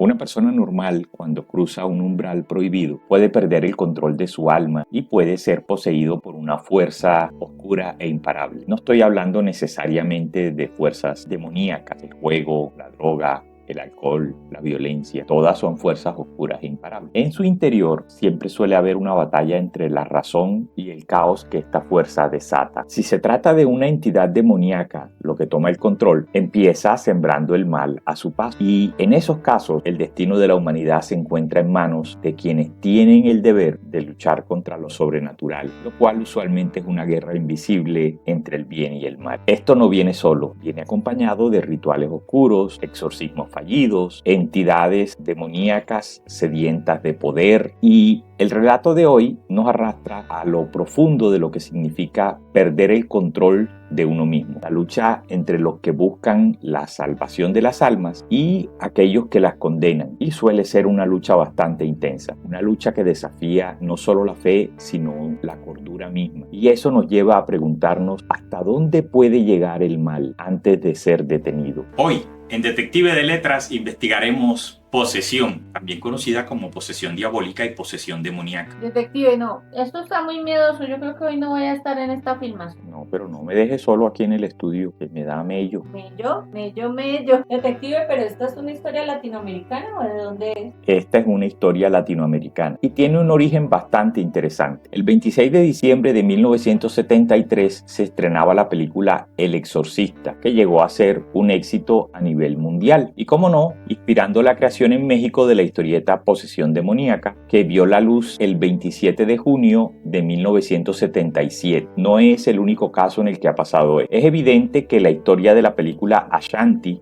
Una persona normal, cuando cruza un umbral prohibido, puede perder el control de su alma y puede ser poseído por una fuerza oscura e imparable. No estoy hablando necesariamente de fuerzas demoníacas, el juego, la droga, el alcohol, la violencia, todas son fuerzas oscuras e imparables. En su interior siempre suele haber una batalla entre la razón y el caos que esta fuerza desata. Si se trata de una entidad demoníaca, lo que toma el control, empieza sembrando el mal a su paso. Y en esos casos, el destino de la humanidad se encuentra en manos de quienes tienen el deber de luchar contra lo sobrenatural, lo cual usualmente es una guerra invisible entre el bien y el mal. Esto no viene solo, viene acompañado de rituales oscuros, exorcismos fallidos, entidades demoníacas sedientas de poder, y el relato de hoy nos arrastra a lo profundo de lo que significa perder el control de uno mismo, la lucha entre los que buscan la salvación de las almas y aquellos que las condenan, y suele ser una lucha bastante intensa, una lucha que desafía no solo la fe sino la cordura misma, y eso nos lleva a preguntarnos hasta dónde puede llegar el mal antes de ser detenido. Hoy, en Detective de Letras, investigaremos posesión, también conocida como posesión diabólica y posesión demoníaca. Detective, no, esto está muy miedoso, yo creo que hoy no voy a estar en esta filmación. No, pero no me dejes solo aquí en el estudio, que me da mello. Mello. Detective, pero ¿esta es una historia latinoamericana o de dónde es? Esta es una historia latinoamericana y tiene un origen bastante interesante. El 26 de diciembre de 1973 se estrenaba la película El Exorcista, que llegó a ser un éxito a nivel mundial y, como no, inspirando la creación en México de la historieta Posesión Demoníaca, que vio la luz el 27 de junio de 1977. No es el único caso en el que ha pasado esto. Es evidente que la historia de la película Ashanti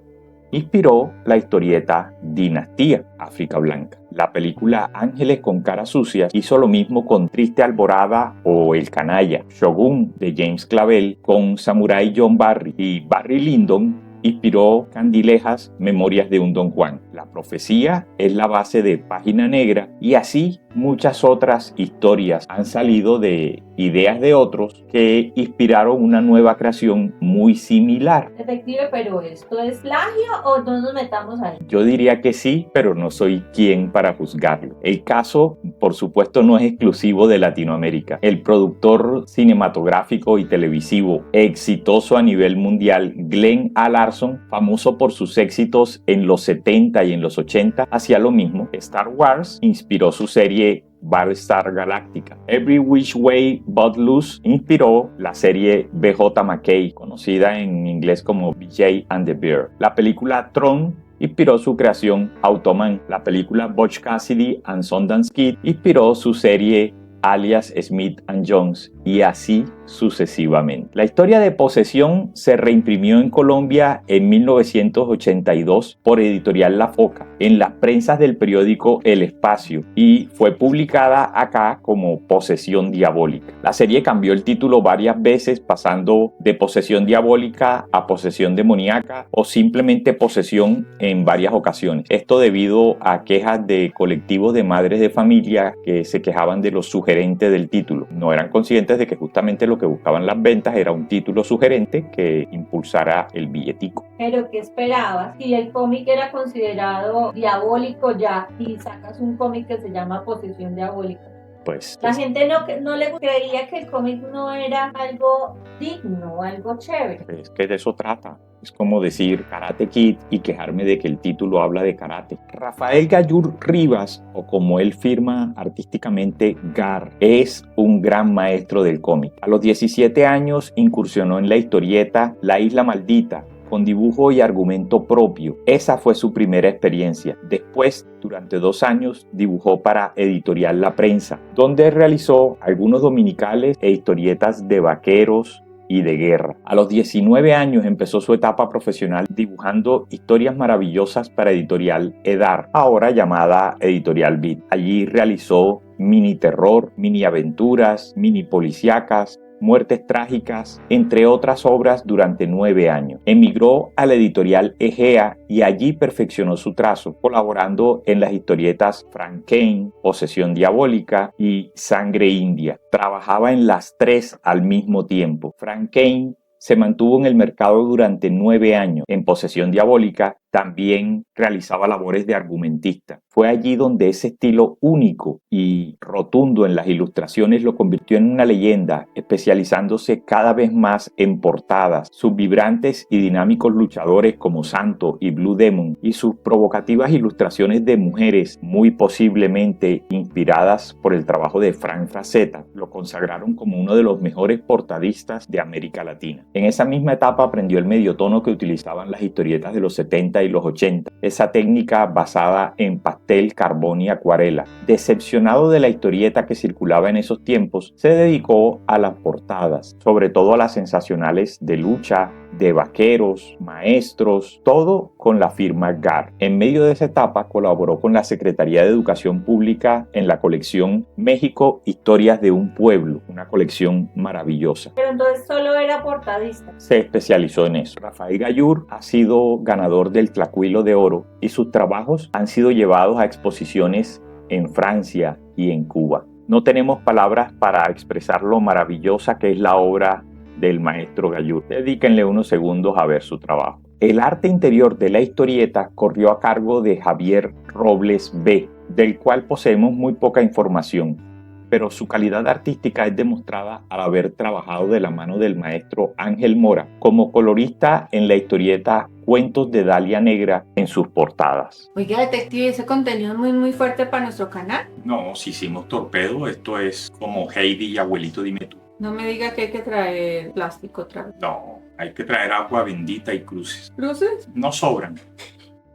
inspiró la historieta Dinastía, África Blanca. La película Ángeles con caras sucias hizo lo mismo con Triste Alborada o El Canalla. Shogun de James Clavell con Samurai John Barry y Barry Lyndon inspiró Candilejas, Memorias de un Don Juan. La profecía es la base de Página Negra, y así muchas otras historias han salido de ideas de otros que inspiraron una nueva creación muy similar. Detective, pero ¿esto es plagio o no nos metamos ahí? Yo diría que sí, pero no soy quien para juzgarlo. El caso, por supuesto, no es exclusivo de Latinoamérica. El productor cinematográfico y televisivo exitoso a nivel mundial, Glenn A. Larson, famoso por sus éxitos en los 70 y en los 80, hacía lo mismo. Star Wars inspiró su serie Battlestar Galactica. Every Which Way But Loose inspiró la serie BJ McKay, conocida en inglés como BJ and the Bear. La película Tron inspiró su creación Automan. La película Butch Cassidy and Sundance Kid inspiró su serie alias Smith and Jones, y así sucesivamente. La historia de Posesión se reimprimió en Colombia en 1982 por Editorial La Foca en las prensas del periódico El Espacio, y fue publicada acá como Posesión Diabólica. La serie cambió el título varias veces, pasando de Posesión Diabólica a Posesión Demoníaca o simplemente Posesión en varias ocasiones. Esto debido a quejas de colectivos de madres de familia que se quejaban de lo sugerente del título. No eran conscientes de que justamente lo que buscaban las ventas era un título sugerente que impulsara el billetico. ¿Pero qué esperabas? Si el cómic era considerado diabólico ya y sacas un cómic que se llama Posesión Diabólica. Pues la gente no le creía que el cómic no era algo digno, algo chévere. Es que de eso trata. Es como decir Karate Kid y quejarme de que el título habla de karate. Rafael Gallur Rivas, o como él firma artísticamente Gar, es un gran maestro del cómic. A los 17 años incursionó en la historieta La Isla Maldita, con dibujo y argumento propio. Esa fue su primera experiencia. Después, durante 2 años, dibujó para Editorial La Prensa, donde realizó algunos dominicales e historietas de vaqueros y de guerra. A los 19 años empezó su etapa profesional dibujando historias maravillosas para Editorial Edar, ahora llamada Editorial Beat. Allí realizó mini terror, mini aventuras, mini policíacas, muertes trágicas, entre otras obras durante 9 años. Emigró a la editorial Egea y allí perfeccionó su trazo, colaborando en las historietas Frank Kane, Posesión Diabólica y Sangre India. Trabajaba en las 3 al mismo tiempo. Frank Kane se mantuvo en el mercado durante 9 años. En Posesión Diabólica también realizaba labores de argumentista. Fue allí donde ese estilo único y rotundo en las ilustraciones lo convirtió en una leyenda, especializándose cada vez más en portadas, sus vibrantes y dinámicos luchadores como Santo y Blue Demon y sus provocativas ilustraciones de mujeres, muy posiblemente inspiradas por el trabajo de Frank Frazetta, lo consagraron como uno de los mejores portadistas de América Latina. En esa misma etapa aprendió el mediotono que utilizaban las historietas de los 70 y los 80, esa técnica basada en pastel, carbón y acuarela. Decepcionado de la historieta que circulaba en esos tiempos, se dedicó a las portadas, sobre todo a las sensacionales de lucha, de vaqueros, maestros, todo con la firma GAR. En medio de esa etapa colaboró con la Secretaría de Educación Pública en la colección México Historias de un Pueblo, una colección maravillosa. Pero entonces solo era portadista. Se especializó en eso. Rafael Gallur ha sido ganador del Tlacuilo de Oro y sus trabajos han sido llevados a exposiciones en Francia y en Cuba. No tenemos palabras para expresar lo maravillosa que es la obra del maestro Gallur. Dedíquenle unos segundos a ver su trabajo. El arte interior de la historieta corrió a cargo de Javier Robles B., del cual poseemos muy poca información, pero su calidad artística es demostrada al haber trabajado de la mano del maestro Ángel Mora como colorista en la historieta Cuentos de Dalia Negra en sus portadas. Oiga, detective, ese contenido es muy fuerte para nuestro canal. No, si hicimos torpedo, esto es como Heidi y Abuelito Dime Tú. No me diga que hay que traer plástico otra vez. No, hay que traer agua bendita y cruces. ¿Cruces? No sobran.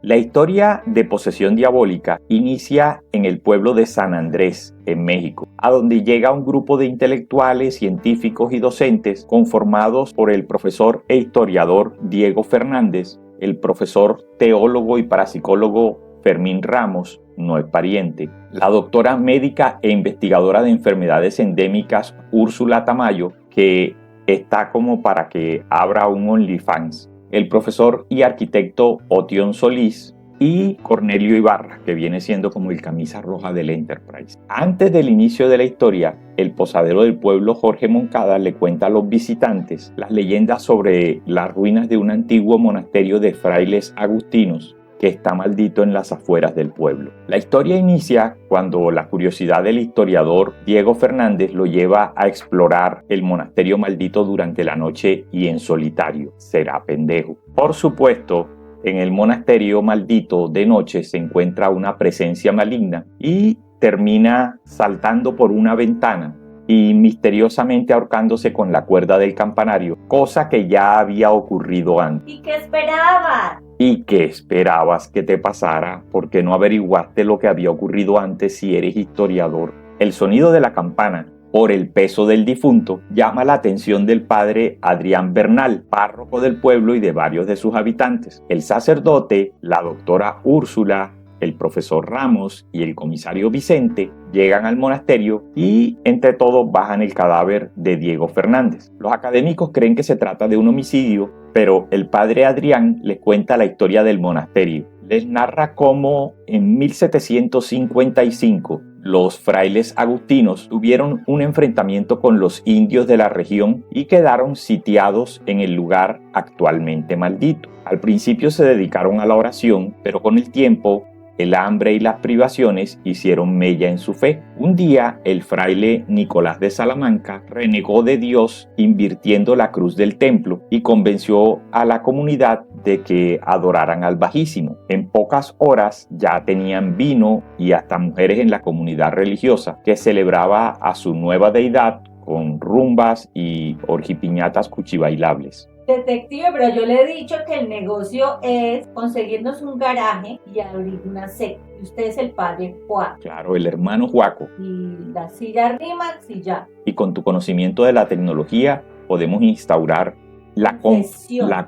La historia de Posesión Diabólica inicia en el pueblo de San Andrés, en México, a donde llega un grupo de intelectuales, científicos y docentes conformados por el profesor e historiador Diego Fernández, el profesor teólogo y parapsicólogo Fermín Ramos, no es pariente, la doctora médica e investigadora de enfermedades endémicas Úrsula Tamayo, que está como para que abra un OnlyFans, el profesor y arquitecto Otión Solís y Cornelio Ibarra, que viene siendo como el camisa roja del Enterprise. Antes del inicio de la historia, el posadero del pueblo Jorge Moncada le cuenta a los visitantes las leyendas sobre las ruinas de un antiguo monasterio de frailes agustinos que está maldito en las afueras del pueblo. La historia inicia cuando la curiosidad del historiador Diego Fernández lo lleva a explorar el monasterio maldito durante la noche y en solitario. Será pendejo. Por supuesto, en el monasterio maldito de noche se encuentra una presencia maligna y termina saltando por una ventana y misteriosamente ahorcándose con la cuerda del campanario, cosa que ya había ocurrido antes. ¿Y qué esperabas? ¿Y qué esperabas que te pasara? ¿Por qué no averiguaste lo que había ocurrido antes si eres historiador? El sonido de la campana, por el peso del difunto, llama la atención del padre Adrián Bernal, párroco del pueblo y de varios de sus habitantes. El sacerdote, la doctora Úrsula, el profesor Ramos y el comisario Vicente llegan al monasterio y entre todos bajan el cadáver de Diego Fernández. Los académicos creen que se trata de un homicidio, pero el padre Adrián les cuenta la historia del monasterio. Les narra cómo en 1755 los frailes agustinos tuvieron un enfrentamiento con los indios de la región y quedaron sitiados en el lugar actualmente maldito. Al principio se dedicaron a la oración, pero con el tiempo el hambre y las privaciones hicieron mella en su fe. Un día, el fraile Nicolás de Salamanca renegó de Dios invirtiendo la cruz del templo y convenció a la comunidad de que adoraran al Bajísimo. En pocas horas ya tenían vino y hasta mujeres en la comunidad religiosa que celebraba a su nueva deidad con rumbas y orgipiñatas cuchibailables. Detective, pero yo le he dicho que el negocio es conseguirnos un garaje y abrir una secta. Y usted es el padre Juan. Claro, el hermano Juaco. Y la silla RIMAX y ya. Y con tu conocimiento de la tecnología podemos instaurar la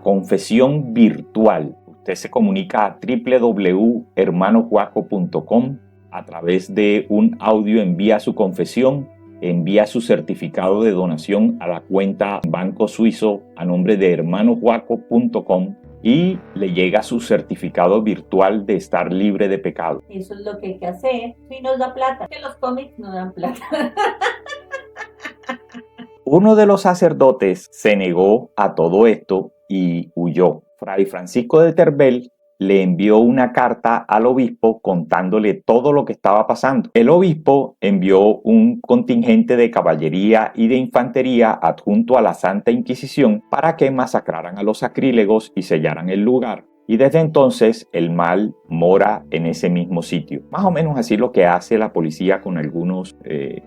confesión virtual. Usted se comunica a www.hermanojuaco.com. A través de un audio envía su confesión, envía su certificado de donación a la cuenta Banco Suizo a nombre de hermanojuaco.com y le llega su certificado virtual de estar libre de pecado. Eso es lo que hay que hacer. Si nos da plata, que los cómics no dan plata. Uno de los sacerdotes se negó a todo esto y huyó. Fray Francisco de Terbel le envió una carta al obispo contándole todo lo que estaba pasando. El obispo envió un contingente de caballería y de infantería adjunto a la Santa Inquisición para que masacraran a los sacrílegos y sellaran el lugar. Y desde entonces el mal mora en ese mismo sitio. Más o menos así lo que hace la policía con algunos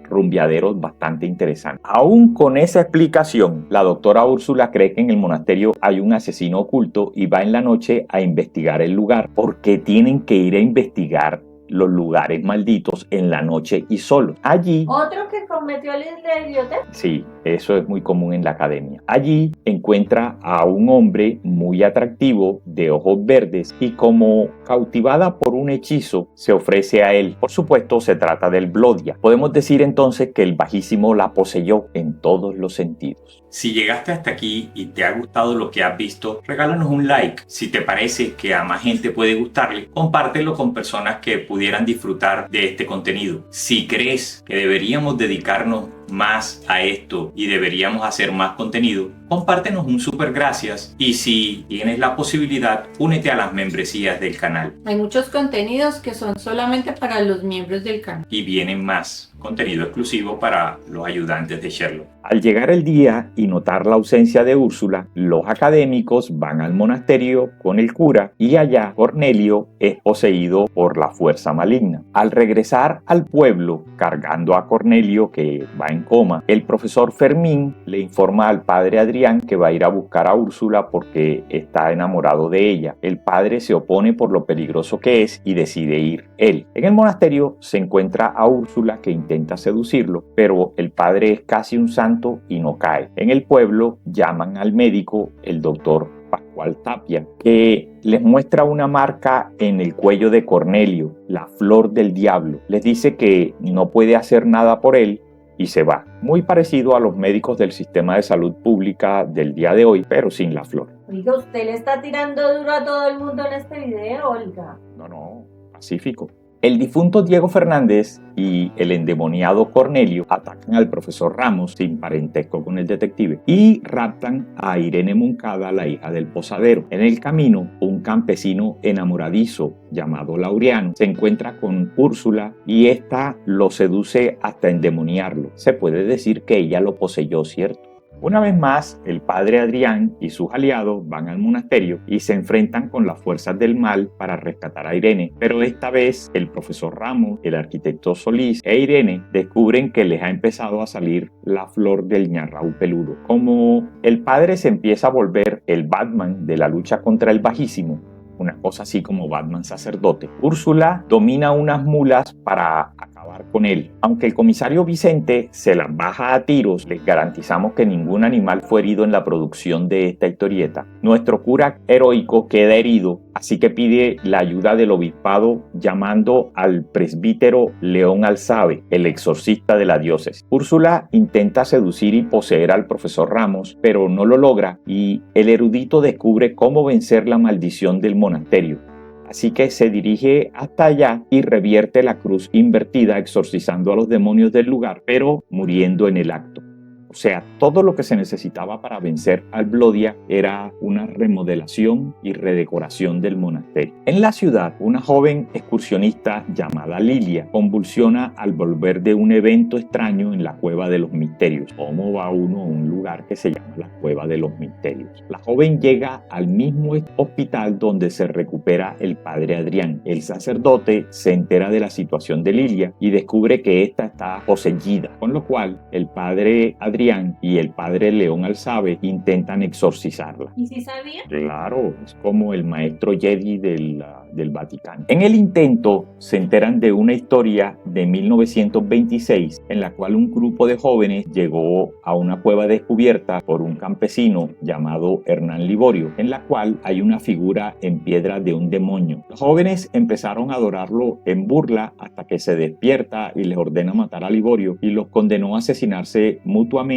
rumbeaderos bastante interesantes. Aún con esa explicación, la doctora Úrsula cree que en el monasterio hay un asesino oculto y va en la noche a investigar el lugar. Porque tienen que ir a investigar los lugares malditos en la noche y solos. Allí... ¿Otro que cometió el idiotez? Sí, eso es muy común en la academia. Allí encuentra a un hombre muy atractivo de ojos verdes y como cautivada por un hechizo se ofrece a él. Por supuesto se trata del Blodia. Podemos decir entonces que el Bajísimo la poseyó en todos los sentidos. Si llegaste hasta aquí y te ha gustado lo que has visto, regálanos un like. Si te parece que a más gente puede gustarle, compártelo con personas que pudieran disfrutar de este contenido. Si crees que deberíamos dedicarnos más a esto y deberíamos hacer más contenido, compártenos un súper gracias y si tienes la posibilidad, únete a las membresías del canal. Hay muchos contenidos que son solamente para los miembros del canal. Y vienen más contenido exclusivo para los ayudantes de Sherlock. Al llegar el día y notar la ausencia de Úrsula, los académicos van al monasterio con el cura y allá Cornelio es poseído por la fuerza maligna. Al regresar al pueblo cargando a Cornelio, que va en coma, el profesor Fermín le informa al padre Adrián que va a ir a buscar a Úrsula porque está enamorado de ella. El padre se opone por lo peligroso que es y decide ir él. En el monasterio se encuentra a Úrsula que intenta seducirlo, pero el padre es casi un santo y no cae. En el pueblo llaman al médico, el doctor Pascual Tapia, que les muestra una marca en el cuello de Cornelio, la flor del diablo. Les dice que no puede hacer nada por él y se va. Muy parecido a los médicos del sistema de salud pública del día de hoy, pero sin la flor. Oiga, ¿usted le está tirando duro a todo el mundo en este video, Olga? No, pacífico. El difunto Diego Fernández y el endemoniado Cornelio atacan al profesor Ramos, sin parentesco con el detective, y raptan a Irene Moncada, la hija del posadero. En el camino, un campesino enamoradizo llamado Laureano se encuentra con Úrsula y ésta lo seduce hasta endemoniarlo. Se puede decir que ella lo poseyó, ¿cierto? Una vez más, el padre Adrián y sus aliados van al monasterio y se enfrentan con las fuerzas del mal para rescatar a Irene, pero esta vez el profesor Ramos, el arquitecto Solís e Irene descubren que les ha empezado a salir la flor del ñarráu peludo. Como el padre se empieza a volver el Batman de la lucha contra el Bajísimo, una cosa así como Batman sacerdote, Úrsula domina unas mulas para acabar con él. Aunque el comisario Vicente se las baja a tiros, les garantizamos que ningún animal fue herido en la producción de esta historieta. Nuestro cura heroico queda herido, así que pide la ayuda del obispado llamando al presbítero León Alzave, el exorcista de la diócesis. Úrsula intenta seducir y poseer al profesor Ramos, pero no lo logra y el erudito descubre cómo vencer la maldición del monasterio. Así que se dirige hasta allá y revierte la cruz invertida exorcizando a los demonios del lugar, pero muriendo en el acto. O sea, todo lo que se necesitaba para vencer al Blodia era una remodelación y redecoración del monasterio. En la ciudad, una joven excursionista llamada Lilia convulsiona al volver de un evento extraño en la Cueva de los Misterios. ¿Cómo va uno a un lugar que se llama la Cueva de los Misterios? La joven llega al mismo hospital donde se recupera el padre Adrián. El sacerdote se entera de la situación de Lilia y descubre que ésta está poseída, con lo cual el padre Adrián y el padre León Alzave intentan exorcizarla. ¿Y si sabía? Claro, es como el maestro Jedi del Vaticano. En el intento se enteran de una historia de 1926 en la cual un grupo de jóvenes llegó a una cueva descubierta por un campesino llamado Hernán Liborio, en la cual hay una figura en piedra de un demonio. Los jóvenes empezaron a adorarlo en burla hasta que se despierta y les ordena matar a Liborio y los condenó a asesinarse mutuamente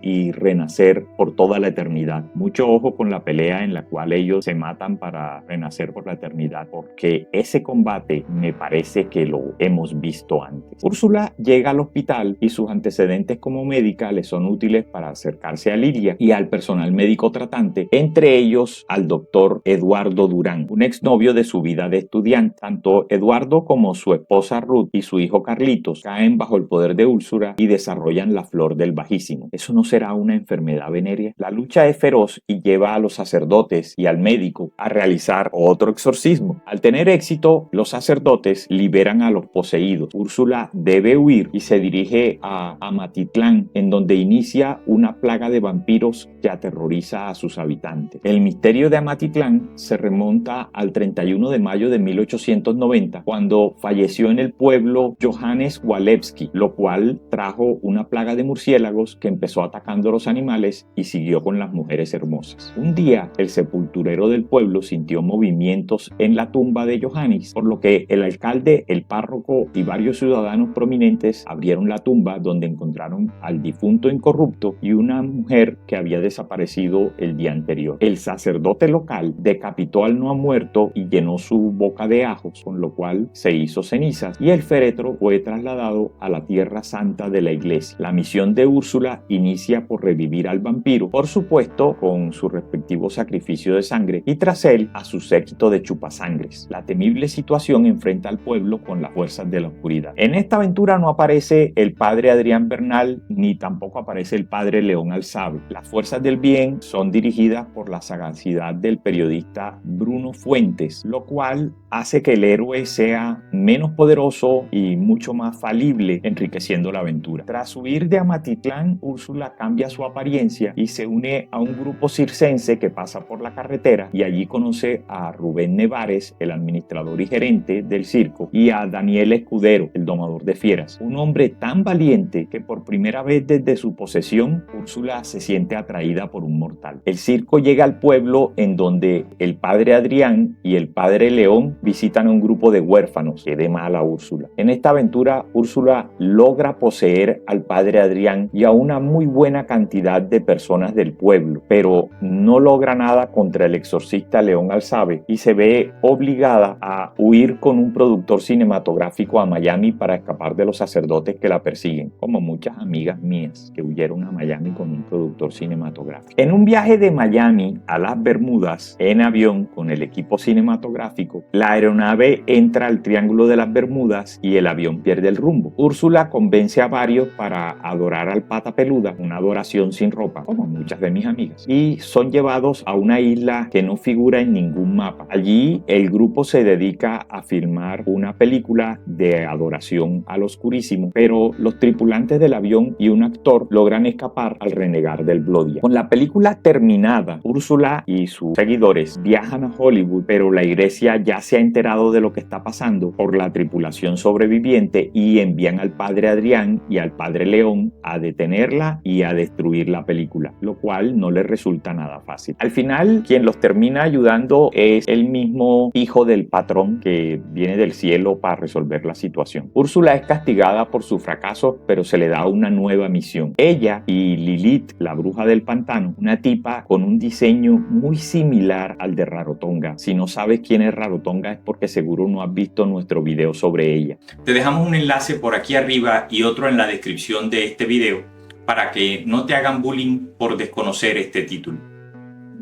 y renacer por toda la eternidad. Mucho ojo con la pelea en la cual ellos se matan para renacer por la eternidad. porque ese combate me parece que lo hemos visto antes. Úrsula llega al hospital y sus antecedentes como médica le son útiles para acercarse a Lilia y al personal médico tratante, entre ellos al doctor Eduardo Durán, un exnovio de su vida de estudiante. Tanto Eduardo como su esposa Ruth y su hijo Carlitos caen bajo el poder de Úrsula y desarrollan la flor del bajísimo. ¿Eso no será una enfermedad venérea? La lucha es feroz y lleva a los sacerdotes y al médico a realizar otro exorcismo. Al tener éxito, los sacerdotes liberan a los poseídos. Úrsula debe huir y se dirige a Amatitlán, en donde inicia una plaga de vampiros que aterroriza a sus habitantes. El misterio de Amatitlán se remonta al 31 de mayo de 1890, cuando falleció en el pueblo Johannes Walewski, lo cual trajo una plaga de murciélagos que empezó atacando a los animales y siguió con las mujeres hermosas. Un día, el sepulturero del pueblo sintió movimientos en la tumba de Johannes, por lo que el alcalde, el párroco y varios ciudadanos prominentes abrieron la tumba, donde encontraron al difunto incorrupto y una mujer que había desaparecido el día anterior. El sacerdote local decapitó al no muerto y llenó su boca de ajos, con lo cual se hizo cenizas, y el féretro fue trasladado a la tierra santa de la iglesia. La misión de Úrsula inicia por revivir al vampiro, por supuesto con su respectivo sacrificio de sangre, y tras él a su séquito de chupasangres. La temible situación enfrenta al pueblo con las fuerzas de la oscuridad. En esta aventura no aparece el padre Adrián Bernal, ni tampoco aparece el padre León Alzave. Las fuerzas del bien son dirigidas por la sagacidad del periodista Bruno Fuentes, lo cual hace que el héroe sea menos poderoso y mucho más falible, enriqueciendo la aventura. Tras huir de Amatitlán, Úrsula cambia su apariencia y se une a un grupo circense que pasa por la carretera, y allí conoce a Rubén Nevares, el administrador y gerente del circo, y a Daniel Escudero, el domador de fieras. Un hombre tan valiente que por primera vez desde su posesión, Úrsula se siente atraída por un mortal. El circo llega al pueblo, en donde el padre Adrián y el padre León visitan a un grupo de huérfanos que de mal a Úrsula. En esta aventura, Úrsula logra poseer al padre Adrián y a una muy buena cantidad de personas del pueblo, pero no logra nada contra el exorcista León Alzave y se ve obligada a huir con un productor cinematográfico a Miami para escapar de los sacerdotes que la persiguen, como muchas amigas mías que huyeron a Miami con un productor cinematográfico. En un viaje de Miami a las Bermudas en avión con el equipo cinematográfico, la aeronave entra al Triángulo de las Bermudas y el avión pierde el rumbo. Úrsula convence a varios para adorar al pata peluda, una adoración sin ropa, como muchas de mis amigas, y son llevados a una isla que no figura en ningún mapa. Allí el grupo se dedica a filmar una película de adoración al oscurísimo, pero los tripulantes del avión y un actor logran escapar al renegar del Blodia. Con la película terminada, Úrsula y sus seguidores viajan a Hollywood, pero la iglesia ya se ha enterado de lo que está pasando por la tripulación sobreviviente y envían al padre Adrián y al padre León a detenerla y a destruir la película, lo cual no les resulta nada fácil. Al final, quien los termina ayudando es el mismo hijo del patrón que viene del cielo para resolver la situación. Úrsula es castigada por su fracaso, pero se le da una nueva misión. Ella y Lilith, la bruja del pantano, una tipa con un diseño muy similar al de Rarotonga. Si no sabes quién es Rarotonga es porque seguro no has visto nuestro video sobre ella. Te dejamos un enlace por aquí arriba y otro en la descripción de este video para que no te hagan bullying por desconocer este título.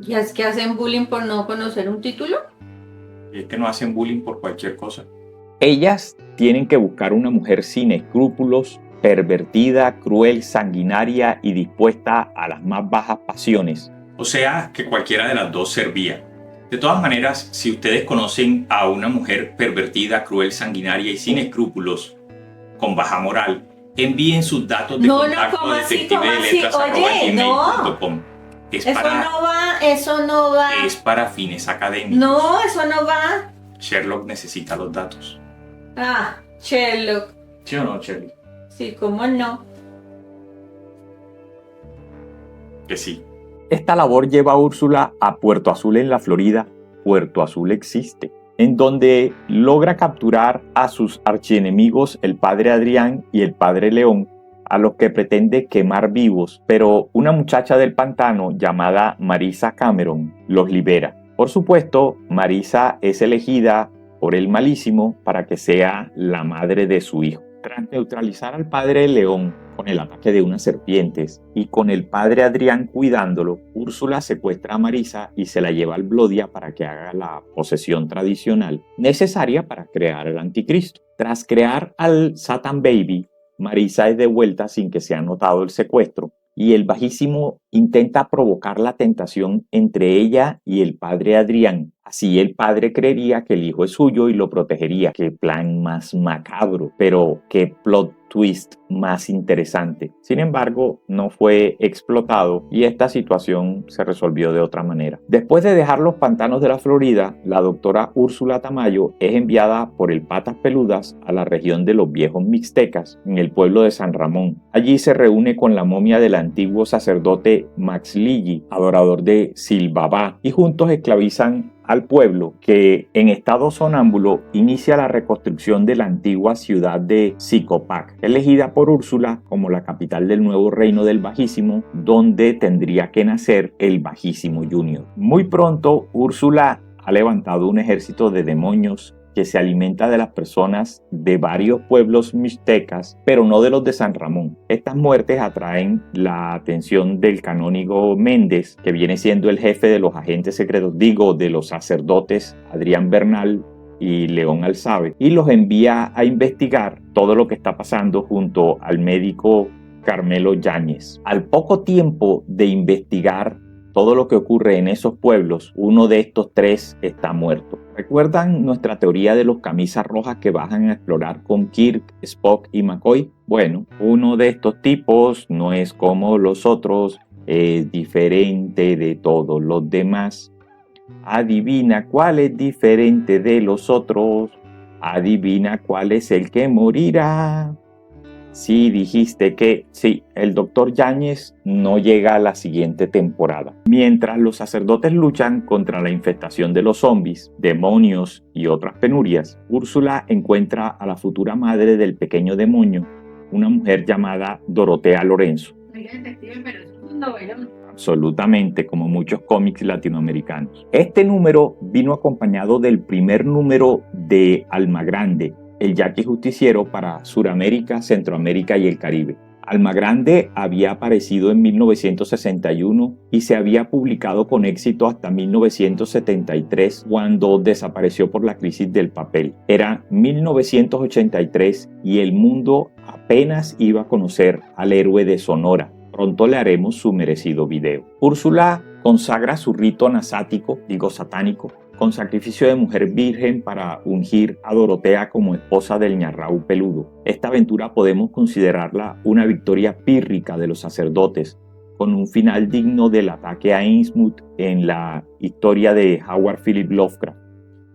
¿Y es que hacen bullying por no conocer un título? Y es que no hacen bullying por cualquier cosa. Ellas tienen que buscar una mujer sin escrúpulos, pervertida, cruel, sanguinaria y dispuesta a las más bajas pasiones. O sea, que cualquiera de las dos servía. De todas maneras, si ustedes conocen a una mujer pervertida, cruel, sanguinaria y sin escrúpulos, con baja moral, envíen sus datos de contacto a detectivedeletras@gmail.com. Eso no va. Es para fines académicos. No, eso no va. Sherlock necesita los datos. Ah, Sherlock. ¿Sí o no, Sherlock? Sí, ¿cómo no? Que sí. Esta labor lleva a Úrsula a Puerto Azul en la Florida. Puerto Azul existe, en donde logra capturar a sus archienemigos, el padre Adrián y el padre León, a los que pretende quemar vivos, pero una muchacha del pantano llamada Marisa Cameron los libera. Por supuesto, Marisa es elegida por el Malísimo para que sea la madre de su hijo. Tras neutralizar al padre León con el ataque de unas serpientes y con el padre Adrián cuidándolo, Úrsula secuestra a Marisa y se la lleva al Blodia para que haga la posesión tradicional necesaria para crear al anticristo. Tras crear al Satan Baby, Marisa es devuelta sin que sea notado el secuestro y el Bajísimo intenta provocar la tentación entre ella y el padre Adrián. Así el padre creería que el hijo es suyo y lo protegería. Qué plan más macabro, pero qué plot twist más interesante. Sin embargo, no fue explotado y esta situación se resolvió de otra manera. Después de dejar los pantanos de la Florida, la doctora Úrsula Tamayo es enviada por el Patas Peludas a la región de los viejos mixtecas, en el pueblo de San Ramón. Allí se reúne con la momia del antiguo sacerdote Maxlilli, adorador de Silbabá, y juntos esclavizan al pueblo, que en estado sonámbulo inicia la reconstrucción de la antigua ciudad de Xicopac, elegida por Úrsula como la capital del nuevo reino del Bajísimo, donde tendría que nacer el Bajísimo Junior. Muy pronto, Úrsula ha levantado un ejército de demonios que se alimenta de las personas de varios pueblos mixtecas, pero no de los de San Ramón. Estas muertes atraen la atención del canónigo Méndez, que viene siendo el jefe de los agentes secretos, de los sacerdotes Adrián Bernal y León Alzave, y los envía a investigar todo lo que está pasando junto al médico Carmelo Yáñez. Al poco tiempo de investigar todo lo que ocurre en esos pueblos, uno de estos tres está muerto. ¿Recuerdan nuestra teoría de los camisas rojas que bajan a explorar con Kirk, Spock y McCoy? Bueno, uno de estos tipos no es como los otros, es diferente de todos los demás. Adivina cuál es diferente de los otros. Adivina cuál es el que morirá. Sí, dijiste que sí, el Dr. Yáñez no llega a la siguiente temporada. Mientras los sacerdotes luchan contra la infestación de los zombies, demonios y otras penurias, Úrsula encuentra a la futura madre del pequeño demonio, una mujer llamada Dorotea Lorenzo. Oiga, detective, pero eso es un novelón. Absolutamente, como muchos cómics latinoamericanos. Este número vino acompañado del primer número de Almagrande, el Jackie Justiciero para Suramérica, Centroamérica y el Caribe. Almagrande había aparecido en 1961 y se había publicado con éxito hasta 1973, cuando desapareció por la crisis del papel. Era 1983 y el mundo apenas iba a conocer al héroe de Sonora. Pronto le haremos su merecido video. Úrsula consagra su rito satánico, con sacrificio de mujer virgen para ungir a Dorotea como esposa del ñarráu peludo. Esta aventura podemos considerarla una victoria pírrica de los sacerdotes, con un final digno del ataque a Innsmouth en la historia de Howard Phillips Lovecraft.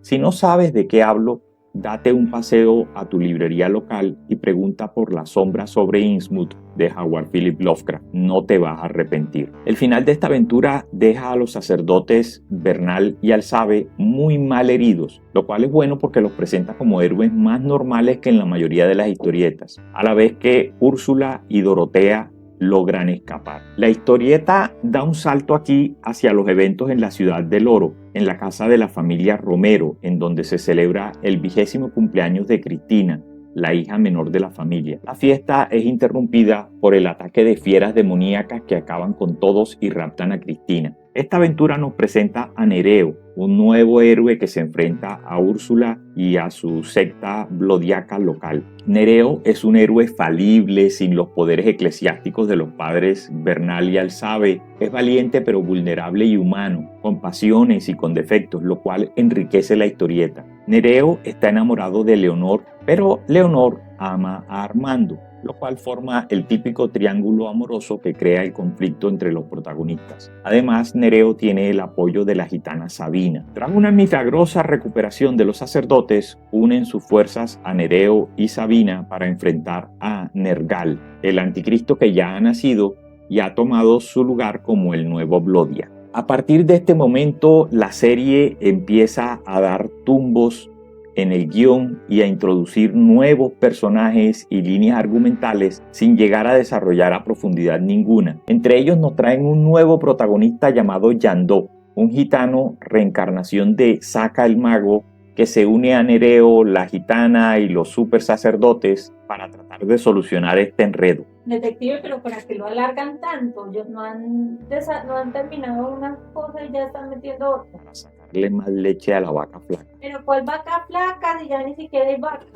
Si no sabes de qué hablo, date un paseo a tu librería local y pregunta por La sombra sobre Innsmouth de Howard Phillips Lovecraft. No te vas a arrepentir. El final de esta aventura deja a los sacerdotes Bernal y Alzave muy mal heridos, lo cual es bueno porque los presenta como héroes más normales que en la mayoría de las historietas, a la vez que Úrsula y Dorotea logran escapar. La historieta da un salto aquí hacia los eventos en la ciudad del Oro, en la casa de la familia Romero, en donde se celebra el 20º cumpleaños de Cristina, la hija menor de la familia. La fiesta es interrumpida por el ataque de fieras demoníacas que acaban con todos y raptan a Cristina. Esta aventura nos presenta a Nereo, un nuevo héroe que se enfrenta a Úrsula y a su secta blodiaca local. Nereo es un héroe falible, sin los poderes eclesiásticos de los padres Bernal y Alzave. Es valiente pero vulnerable y humano, con pasiones y con defectos, lo cual enriquece la historieta. Nereo está enamorado de Leonor, pero Leonor ama a Armando, lo cual forma el típico triángulo amoroso que crea el conflicto entre los protagonistas. Además, Nereo tiene el apoyo de la gitana Sabina. Tras una milagrosa recuperación de los sacerdotes, unen sus fuerzas a Nereo y Sabina para enfrentar a Nergal, el anticristo que ya ha nacido y ha tomado su lugar como el nuevo Blodia. A partir de este momento, la serie empieza a dar tumbos en el guión y a introducir nuevos personajes y líneas argumentales sin llegar a desarrollar a profundidad ninguna. Entre ellos nos traen un nuevo protagonista llamado Yandó, un gitano reencarnación de Saka el mago que se une a Nereo, la gitana y los super sacerdotes para tratar de solucionar este enredo. Detective, pero ¿para qué lo alargan tanto? Ellos no han terminado una cosa y ya están metiendo otra. Para sacarle más leche a la vaca flaca. Pero ¿cuál vaca flaca si ya ni siquiera hay vaca?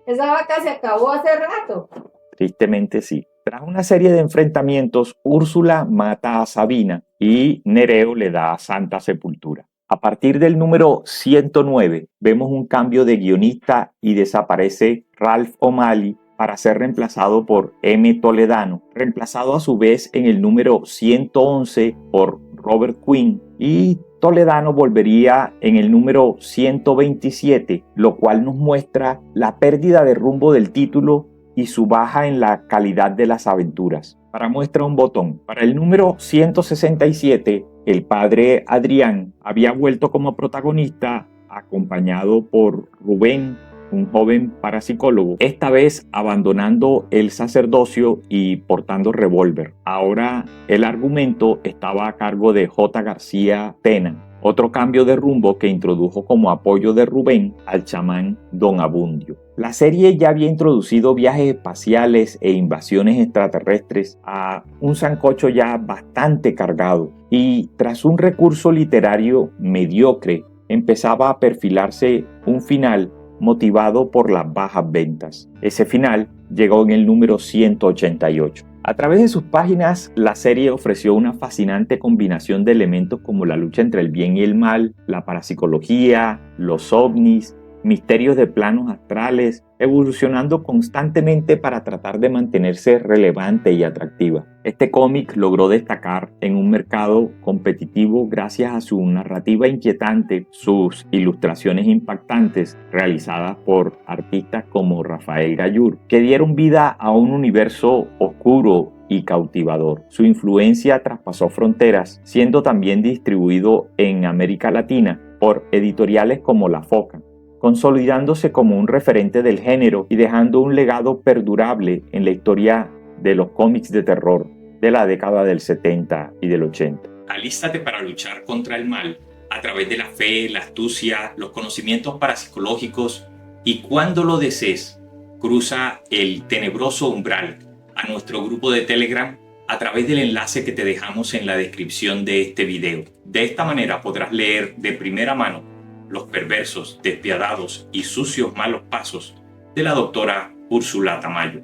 Esa vaca se acabó hace rato. Tristemente sí. Tras una serie de enfrentamientos, Úrsula mata a Sabina y Nereo le da santa sepultura. A partir del número 109 vemos un cambio de guionista y desaparece Ralph O'Malley para ser reemplazado por M. Toledano, reemplazado a su vez en el número 111 por Robert Quinn, y Toledano volvería en el número 127, lo cual nos muestra la pérdida de rumbo del título y su baja en la calidad de las aventuras. Para muestra un botón. Para el número 167, el padre Adrián había vuelto como protagonista acompañado por Rubén, un joven parapsicólogo, esta vez abandonando el sacerdocio y portando revólver. Ahora el argumento estaba a cargo de J. García Tena. Otro cambio de rumbo que introdujo como apoyo de Rubén al chamán Don Abundio. La serie ya había introducido viajes espaciales e invasiones extraterrestres a un sancocho ya bastante cargado, y tras un recurso literario mediocre empezaba a perfilarse un final motivado por las bajas ventas. Ese final llegó en el número 188. A través de sus páginas, la serie ofreció una fascinante combinación de elementos como la lucha entre el bien y el mal, la parapsicología, los ovnis, misterios de planos astrales, evolucionando constantemente para tratar de mantenerse relevante y atractiva. Este cómic logró destacar en un mercado competitivo gracias a su narrativa inquietante, sus ilustraciones impactantes realizadas por artistas como Rafael Gallur, que dieron vida a un universo oscuro y cautivador. Su influencia traspasó fronteras, siendo también distribuido en América Latina por editoriales como La Foca, consolidándose como un referente del género y dejando un legado perdurable en la historia de los cómics de terror de la década del 70 y del 80. Alístate para luchar contra el mal a través de la fe, la astucia, los conocimientos parapsicológicos, y cuando lo desees, cruza el tenebroso umbral a nuestro grupo de Telegram a través del enlace que te dejamos en la descripción de este video. De esta manera podrás leer de primera mano los perversos, despiadados y sucios malos pasos de la doctora Úrsula Tamayo.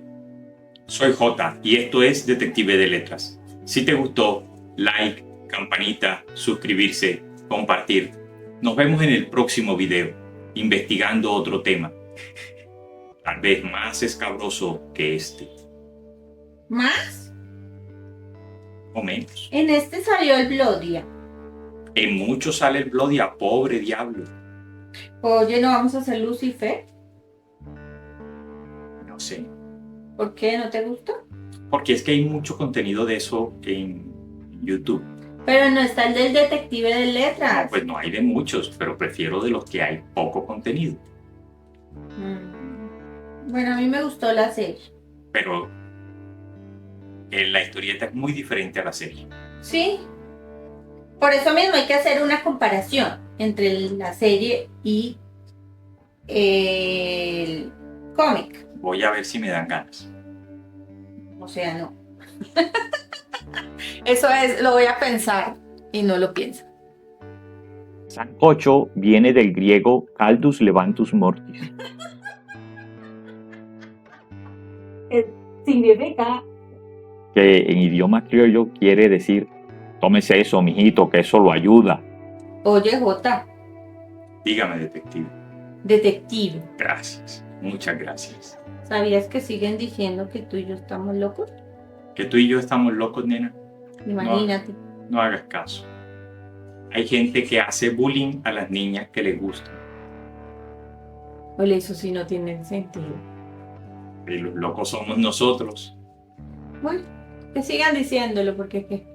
Soy Jota y esto es Detective de Letras. Si te gustó, like, campanita, suscribirse, compartir. Nos vemos en el próximo video, investigando otro tema, tal vez más escabroso que este. ¿Más? O menos. En este salió el Blodia. En muchos sale el Blodia, pobre diablo. Oye, ¿no vamos a hacer Lucifer? No sé. ¿Por qué? ¿No te gusta? Porque es que hay mucho contenido de eso en YouTube. Pero no está el del Detective de Letras. Pues no hay de muchos, pero prefiero de los que hay poco contenido. Bueno, a mí me gustó la serie. Pero la historieta es muy diferente a la serie. Sí. Por eso mismo hay que hacer una comparación entre la serie y el cómic. Voy a ver si me dan ganas. O sea, no. Eso es, lo voy a pensar y no lo pienso. Sancocho viene del griego Caldus Levantus Mortis. Significa Que en idioma criollo quiere decir: tómese eso, mijito, que eso lo ayuda. Oye, Jota, Dígame, detective. detective, Gracias. Muchas gracias. ¿sabías que siguen diciendo que tú y yo estamos locos? ¿Que tú y yo estamos locos, nena? Imagínate. No hagas caso. Hay gente que hace bullying a las niñas que les gustan. Oye, eso sí no tiene sentido. Y los locos somos nosotros. Bueno, que sigan diciéndolo porque es que